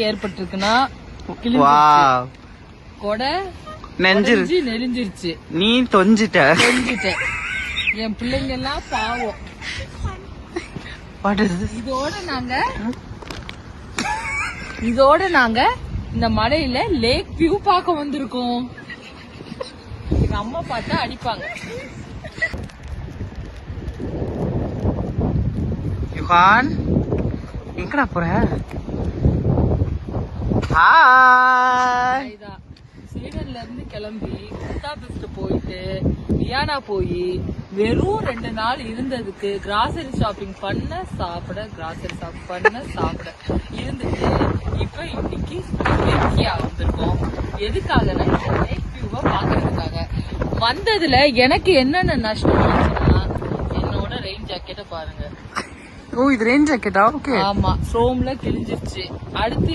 ஏற்பட்டிருக்குன்னா கொடை நெலிஞ்சிருச்சு. நீ தொஞ்சிட்ட. என் பிள்ளைங்க எல்லாம் பாவம். இதோட நாங்க இந்த மலையில லேக் வியூ பார்க்க வந்திருக்கோம். எங்க அம்மா பார்த்தா அடிப்பாங்க. யுகான் எங்கடா போற? ஹாய். ஸ்வீடன்ல இருந்து கிளம்பி புதாபெஸ்ட் போயிட்டு வியானா போய் வெறும் 2 நாள் இருந்ததுக்கு கிராசரி ஷாப்பிங் பண்ண சாப்பிட இருந்துட்டு இப்ப இன்னைக்கு வெக்கியா வந்திருக்கோம். எதுக்காகனா லேக் வியூவை பாக்குறதுக்காக வந்ததுல எனக்கு என்னென்ன நஷ்டம் ஆச்சுன்னா என்னோட ரெயின் ஜாக்கெட்டை பாருங்க. ஓ, இது ரெயின் ஜாக்கெட்டா? ஓகே. ஆமா, சோம்ல கிழிஞ்சிருச்சு. அடுத்து